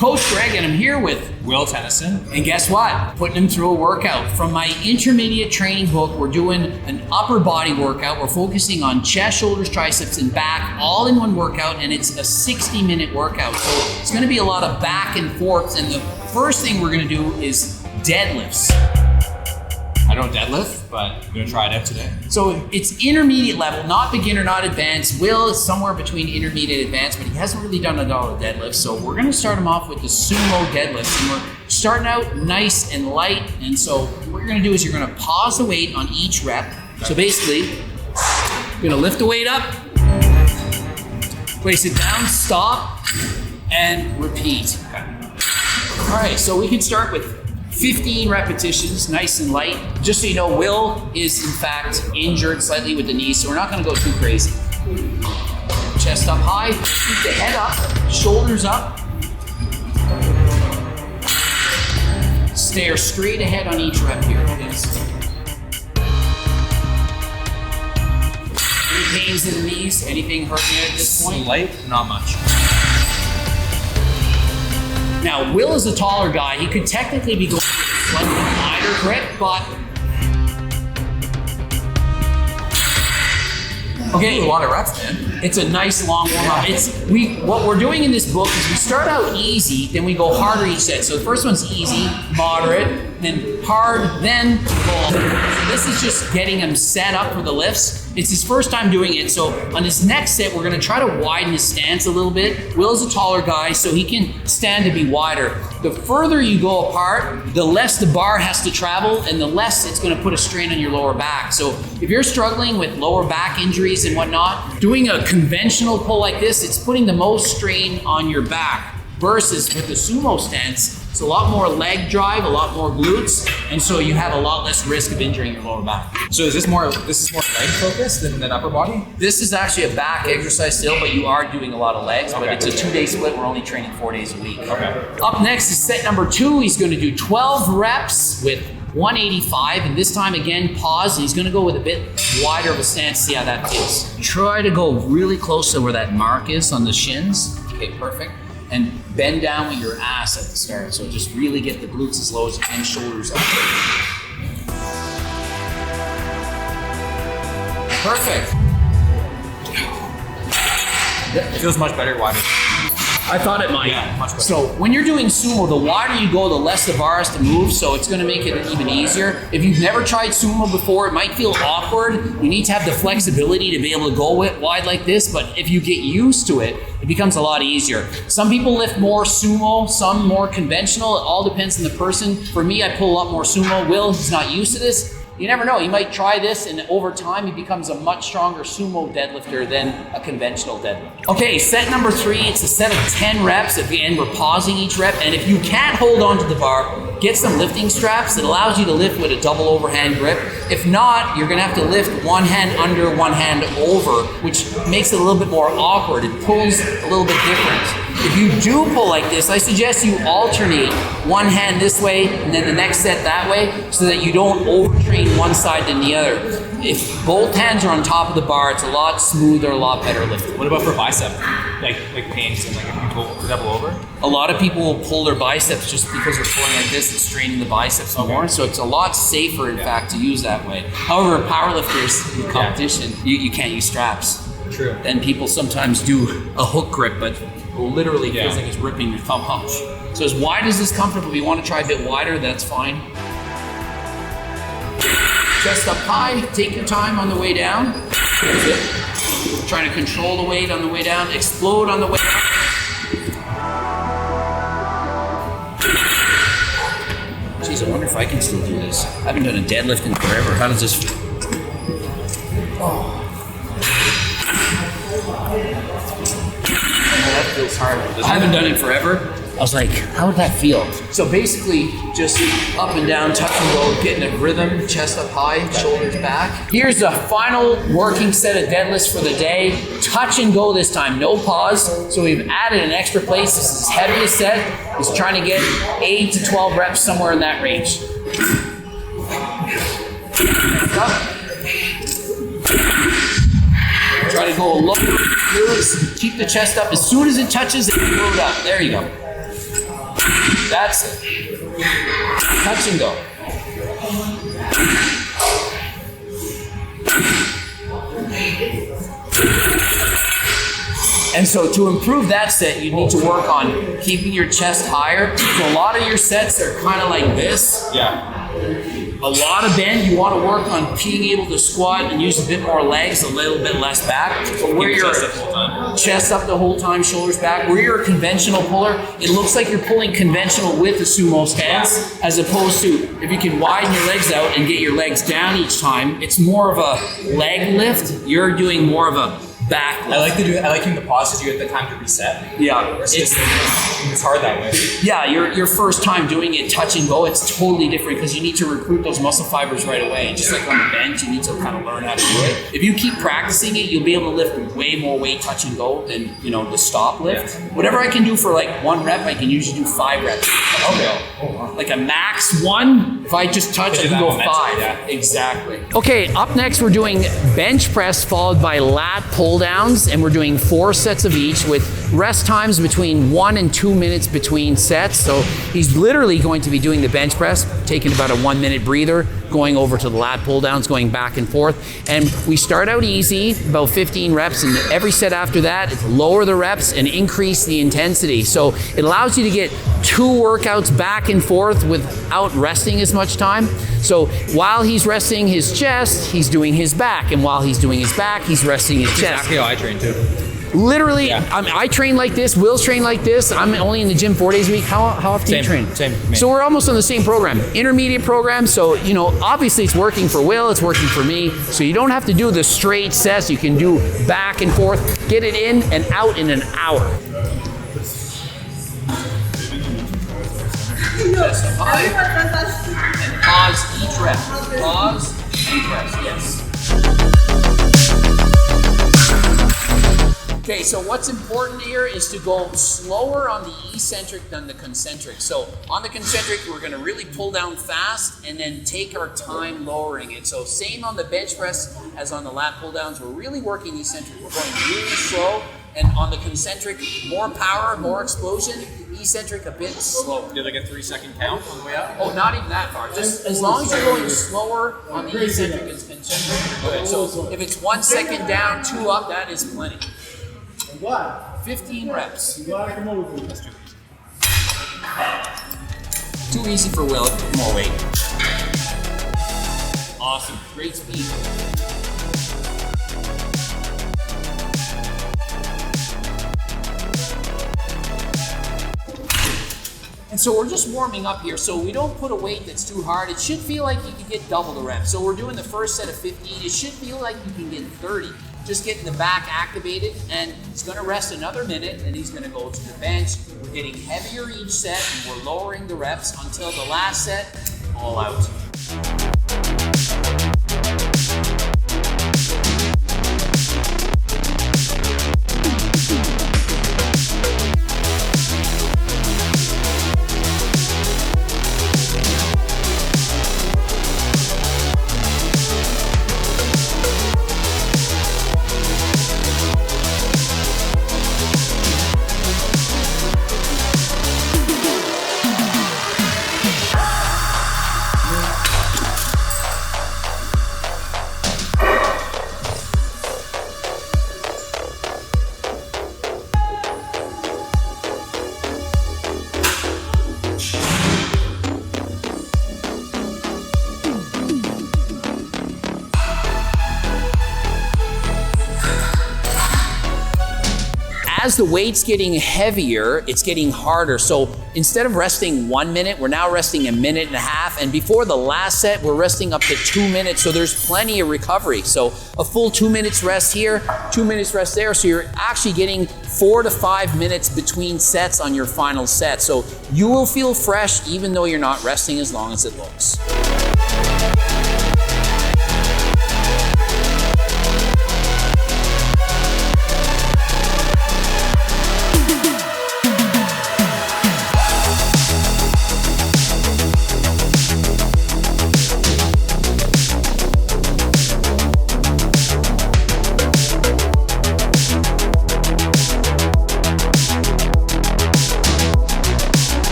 Coach Greg, and I'm here with Will Tennyson. And guess what? Putting him through a workout. From my intermediate training book, we're doing an upper body workout. We're focusing on chest, shoulders, triceps, and back, all in one workout, and it's a 60-minute workout. So it's gonna be a lot of back and forths, and the first thing we're gonna do is deadlifts. I don't deadlift, but I'm gonna try it out today. So it's intermediate level, not beginner, not advanced. Will is somewhere between intermediate and advanced, but he hasn't really done a lot of deadlifts. So we're gonna start him off with the sumo deadlifts. And we're starting out nice and light. And so what you're gonna do is you're gonna pause the weight on each rep. So basically, you're gonna lift the weight up, place it down, stop, and repeat. All right, so we can start with 15 repetitions, nice and light. Just so you know, Will is in fact injured slightly with the knee, so we're not gonna go too crazy. Chest up high, keep the head up, shoulders up. Stare straight ahead on each rep here, please. Any pains in the knees? Anything hurting you at this point? Light, not much. Now, Will is a taller guy. He could technically be going with a slightly wider grip, but Okay, a lot of reps, man. It's a nice long warm-up. What we're doing in this book is we start out easy, then we go harder each set. So the first one's easy, moderate, then hard, then full. So this is just getting him set up for the lifts. It's his first time doing it, so on his next set, we're gonna try to widen his stance a little bit. Will's a taller guy, so he can stand to be wider. The further you go apart, the less the bar has to travel, and the less it's gonna put a strain on your lower back. So if you're struggling with lower back injuries and whatnot, doing a conventional pull like this, it's putting the most strain on your back. Versus with the sumo stance, it's a lot more leg drive, a lot more glutes, and so you have a lot less risk of injuring your lower back. So this is more leg focused than upper body? This is actually a back exercise still, but you are doing a lot of legs, but Okay. it's a 2-day split. We're only training 4 days a week. Okay. Up next is set number 2. He's gonna do 12 reps with 185, and this time again, pause, and he's gonna go with a bit wider of a stance, see how that feels. Try to go really close to where that mark is on the shins. Okay, perfect. And bend down with your ass at the start. So just really get the glutes as low as you can, shoulders up. Perfect. It feels much better wider. I thought it might. Yeah, much better. So when you're doing sumo, the wider you go, the less the bar has to move, so it's gonna make it even easier. If you've never tried sumo before, it might feel awkward. You need to have the flexibility to be able to go wide like this, but if you get used to it, it becomes a lot easier. Some people lift more sumo, some more conventional. It all depends on the person. For me, I pull a lot more sumo. Will, he's not used to this. You never know, he might try this and over time he becomes a much stronger sumo deadlifter than a conventional deadlift. Okay, set number 3, it's a set of 10 reps. At the end, we're pausing each rep, and if you can't hold on to the bar, get some lifting straps. It allows you to lift with a double overhand grip. If not, you're gonna have to lift one hand under, one hand over, which makes it a little bit more awkward. It pulls a little bit different. If you do pull like this, I suggest you alternate one hand this way and then the next set that way so that you don't overtrain one side than the other. If both hands are on top of the bar, it's a lot smoother, a lot better lifting. What about for bicep? Like pains and like if you pull double over? A lot of people will pull their biceps just because they're pulling like this, it's straining the biceps more. So it's a lot safer, in fact, to use that way. However, powerlifters in competition, you can't use straps. True. Then people sometimes do a hook grip, but literally feels like it's ripping your thumb off. So as wide as is comfortable, if you want to try a bit wider, that's fine. Chest up high, take your time on the way down. That's it. Trying to control the weight on the way down, explode on the way up. Jeez, I wonder if I can still do this. I haven't done a deadlift in forever. How does this feel? Oh. That feels hard. I haven't done it forever. I was like, how would that feel? So basically, just up and down, touch and go, getting a rhythm, chest up high, shoulders back. Here's the final working set of deadlifts for the day. Touch and go this time, no pause. So we've added an extra place. This is his heaviest set. He's trying to get 8 to 12 reps, somewhere in that range. Up. Try to go low, glutes, keep the chest up. As soon as it touches it, move it up. There you go. That's it. Touch and go. And so to improve that set, you need to work on keeping your chest higher. So a lot of your sets are kind of like this. Yeah. A lot of bend, you want to work on being able to squat and use a bit more legs, a little bit less back. But where you're chest up the whole time, shoulders back. Where you're a conventional puller, it looks like you're pulling conventional with the sumo stance, as opposed to if you can widen your legs out and get your legs down each time, it's more of a leg lift. You're doing more of a back lift. I like in the pauses you get the time to reset. Yeah, It's hard that way. Yeah, your first time doing it touch and go, it's totally different because you need to recruit those muscle fibers right away. Just like on the bench, you need to kind of learn how to do it. If you keep practicing it, you'll be able to lift way more weight touch and go than the stop lift. Yeah. Whatever I can do for like 1 rep, I can usually do 5 reps. Okay. Oh, wow. Like a max 1, if I just touch, I can go 5. Yeah. Exactly. Okay, up next we're doing bench press followed by lat pull downs, and we're doing 4 sets of each with rest times between 1 and 2 minutes between sets. So he's literally going to be doing the bench press, taking about a 1 minute breather, going over to the lat pull downs, going back and forth. And we start out easy, about 15 reps, and every set after that, it's lower the reps and increase the intensity. So it allows you to get 2 workouts back and forth without resting as much time. So while he's resting his chest, he's doing his back. And while he's doing his back, he's resting his chest. Exactly how I train too. Literally, yeah. I train like this, Will's train like this. I'm only in the gym 4 days a week. How often do you train? Same. So we're almost on the same program, intermediate program. So, obviously it's working for Will, it's working for me. So you don't have to do the straight sets. You can do back and forth, get it in and out in an hour. Just high and pause each rep. Pause and press, yes. Okay, so what's important here is to go slower on the eccentric than the concentric. So on the concentric, we're gonna really pull down fast and then take our time lowering it. So same on the bench press as on the lat pull downs, we're really working eccentric. We're going really slow, and on the concentric, more power, more explosion. Eccentric a bit slower. Do like a 3-second count on the way up? Oh, not even that far. Just as long as you're going slower on the eccentric and concentric, you're good. So if it's 1 second down, 2 up, that is plenty. 15 reps. Too easy for Will. More weight. Awesome. Great speed. And so we're just warming up here, so we don't put a weight that's too hard. It should feel like you can get double the reps. So we're doing the first set of 15. It should feel like you can get 30. Just getting the back activated, and he's gonna rest another minute, and he's gonna go to the bench. We're getting heavier each set, and we're lowering the reps until the last set, all out. As the weight's getting heavier, it's getting harder. So instead of resting 1 minute, we're now resting a minute and a half. And before the last set, we're resting up to 2 minutes. So there's plenty of recovery. So a full 2 minutes rest here, 2 minutes rest there. So you're actually getting 4 to 5 minutes between sets on your final set. So you will feel fresh even though you're not resting as long as it looks.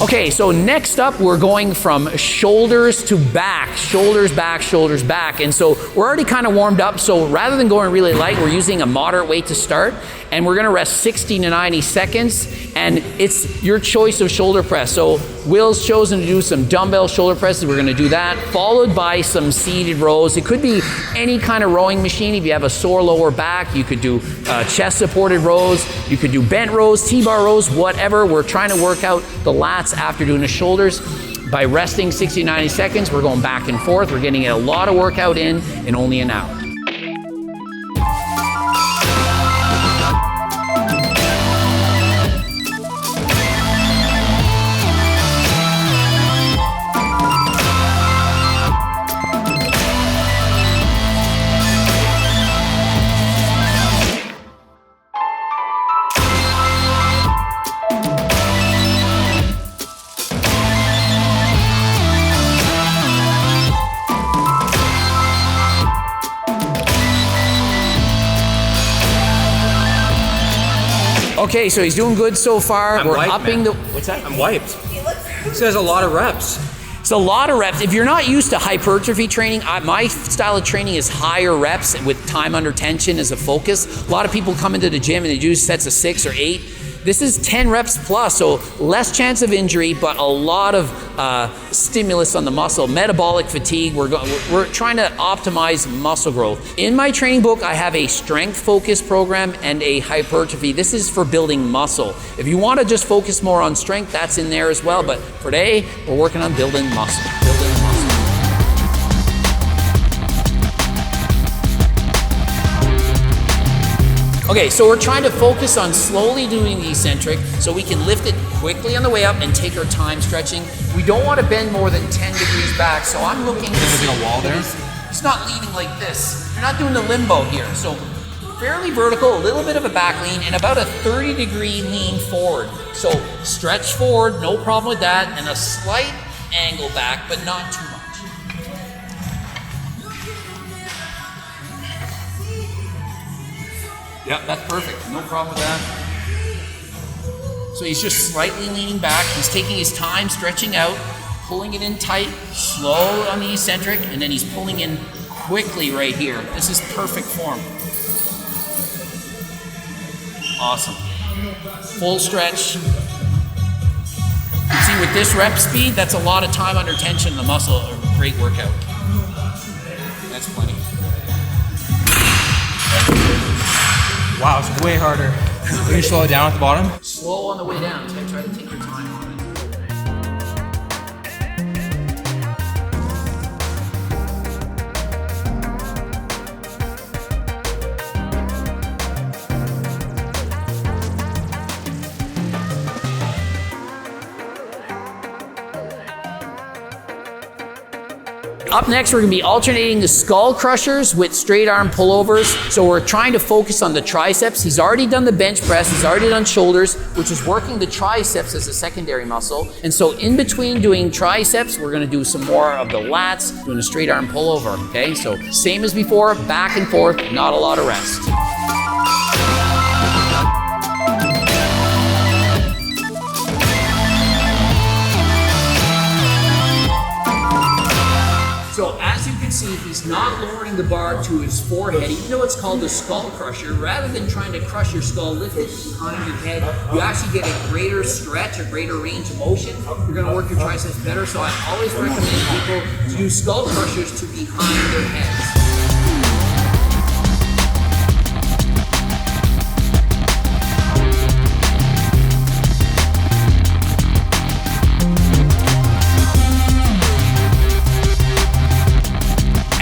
Okay, so next up, we're going from shoulders to back, shoulders, back, shoulders, back. And so we're already kind of warmed up. So rather than going really light, we're using a moderate weight to start. And we're gonna rest 60 to 90 seconds. And it's your choice of shoulder press. So Will's chosen to do some dumbbell shoulder presses. We're gonna do that, followed by some seated rows. It could be any kind of rowing machine. If you have a sore lower back, you could do chest supported rows. You could do bent rows, T-bar rows, whatever. We're trying to work out the lats after doing the shoulders. By resting 60 to 90 seconds, we're going back and forth. We're getting a lot of workout in only an hour. Okay, so he's doing good so far. We're upping the. What's that? I'm wiped. This has a lot of reps. It's a lot of reps. If you're not used to hypertrophy training, my style of training is higher reps with time under tension as a focus. A lot of people come into the gym and they do sets of 6 or 8. This is 10 reps plus, so less chance of injury, but a lot of stimulus on the muscle. Metabolic fatigue, we're trying to optimize muscle growth. In my training book, I have a strength focused program and a hypertrophy. This is for building muscle. If you want to just focus more on strength, that's in there as well, but for today, we're working on building muscle. Okay, so we're trying to focus on slowly doing the eccentric so we can lift it quickly on the way up and take our time stretching. We don't want to bend more than 10 degrees back, so I'm looking Is there a wall there? It's not leaning like this. You're not doing the limbo here. So fairly vertical, a little bit of a back lean, and about a 30-degree lean forward. So stretch forward, no problem with that, and a slight angle back, but not too much. Yep, that's perfect. No problem with that. So he's just slightly leaning back. He's taking his time, stretching out, pulling it in tight, slow on the eccentric, and then he's pulling in quickly right here. This is perfect form. Awesome. Full stretch. You can see with this rep speed, that's a lot of time under tension in the muscle. A great workout. That's plenty. Wow, it's way harder. Can you slow it down at the bottom? Slow on the way down. Try to take your time on it. Up next, we're gonna be alternating the skull crushers with straight arm pullovers. So we're trying to focus on the triceps. He's already done the bench press, he's already done shoulders, which is working the triceps as a secondary muscle. And so in between doing triceps, we're gonna do some more of the lats, doing a straight arm pullover, okay? So same as before, back and forth, not a lot of rest. So as you can see, he's not lowering the bar to his forehead, even though it's called the skull crusher. Rather than trying to crush your skull, lift it behind your head, you actually get a greater stretch, a greater range of motion. You're gonna work your triceps better, so I always recommend people to use skull crushers to behind their heads.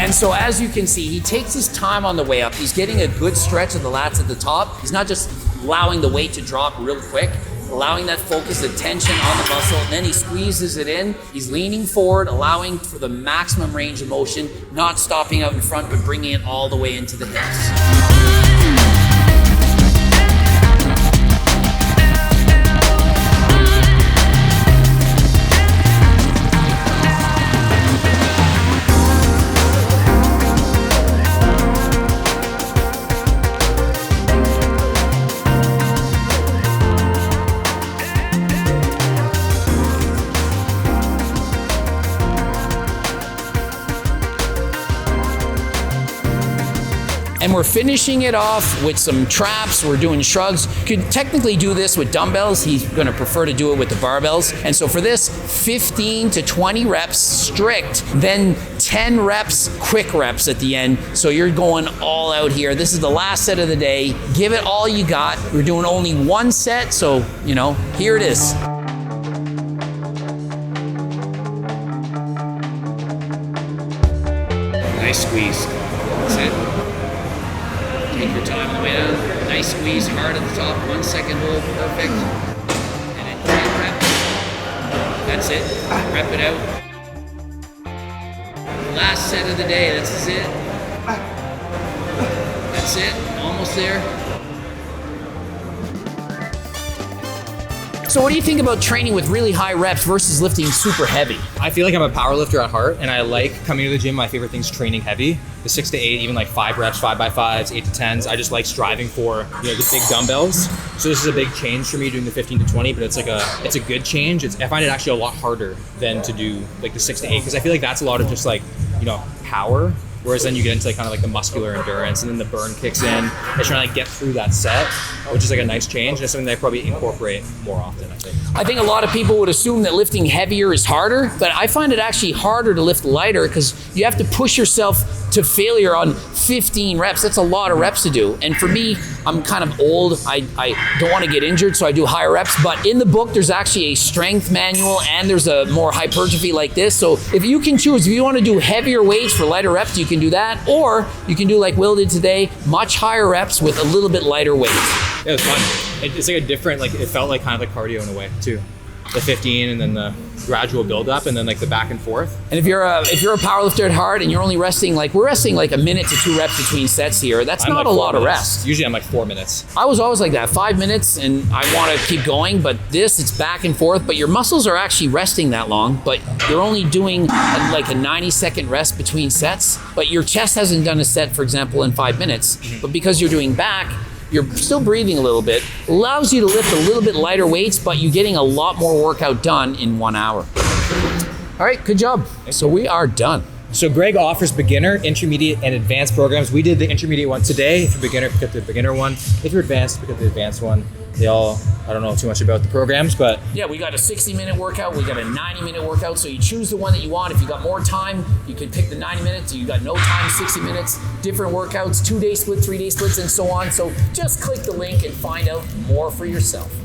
And so as you can see, he takes his time on the way up. He's getting a good stretch of the lats at the top. He's not just allowing the weight to drop real quick, allowing that focus, the tension on the muscle, and then he squeezes it in. He's leaning forward, allowing for the maximum range of motion, not stopping out in front, but bringing it all the way into the hips. And we're finishing it off with some traps. We're doing shrugs. You could technically do this with dumbbells. He's gonna prefer to do it with the barbells. And so for this, 15 to 20 reps strict, then 10 reps, quick reps at the end. So you're going all out here. This is the last set of the day. Give it all you got. We're doing only one set, so, you know, here it is. Nice squeeze. That's it. Take your time on the way down. Nice squeeze, hard at the top. 1 second hold, perfect. And then 10 reps. That's it. Rep it out. Last set of the day. That's it. That's it. Almost there. So what do you think about training with really high reps versus lifting super heavy? I feel like I'm a power lifter at heart, and I like coming to the gym. My favorite thing's training heavy. The 6 to 8, even like 5 reps, 5x5s, 8 to 10s. I just like striving for, you know, the big dumbbells. So this is a big change for me doing the 15 to 20, but it's a good change. I find it actually a lot harder than to do like the 6 to 8, because I feel like that's a lot of just like, you know, power. Whereas then you get into like kind of like the muscular endurance, and then the burn kicks in. It's trying to like get through that set, which is like a nice change. And it's something that I probably incorporate more often, I think. I think a lot of people would assume that lifting heavier is harder, but I find it actually harder to lift lighter because you have to push yourself to failure on 15 reps. That's a lot of reps to do. And for me, I'm kind of old. I don't want to get injured, so I do higher reps. But in the book, there's actually a strength manual and there's a more hypertrophy like this. So if you can choose, if you want to do heavier weights for lighter reps, you can do that. Or you can do like Will did today, much higher reps with a little bit lighter weight. Yeah, it was fun. It's like a different, like it felt like kind of like cardio in a way too. The 15 and then the gradual build up and then like the back and forth. And if you're a powerlifter at heart and you're only resting, like we're resting like a minute to 2 reps between sets here, that's not a lot of rest. Usually I'm like 4 minutes. I was always like that, 5 minutes, and I want to keep going, but this, it's back and forth, but your muscles are actually resting that long, but you're only doing like a 90-second rest between sets, but your chest hasn't done a set, for example, in 5 minutes, but because you're doing back, you're still breathing a little bit, allows you to lift a little bit lighter weights, but you're getting a lot more workout done in 1 hour. All right, good job. So we are done. So Greg offers beginner, intermediate, and advanced programs. We did the intermediate one today. If you're beginner, pick up the beginner one. If you're advanced, pick up the advanced one. They all, I don't know too much about the programs, but yeah, we got a 60-minute workout, we got a 90-minute workout, so you choose the one that you want. If you got more time, you can pick the 90 minutes. You got no time, 60 minutes, different workouts, 2-day split, 3-day splits, and so on. So just click the link and find out more for yourself.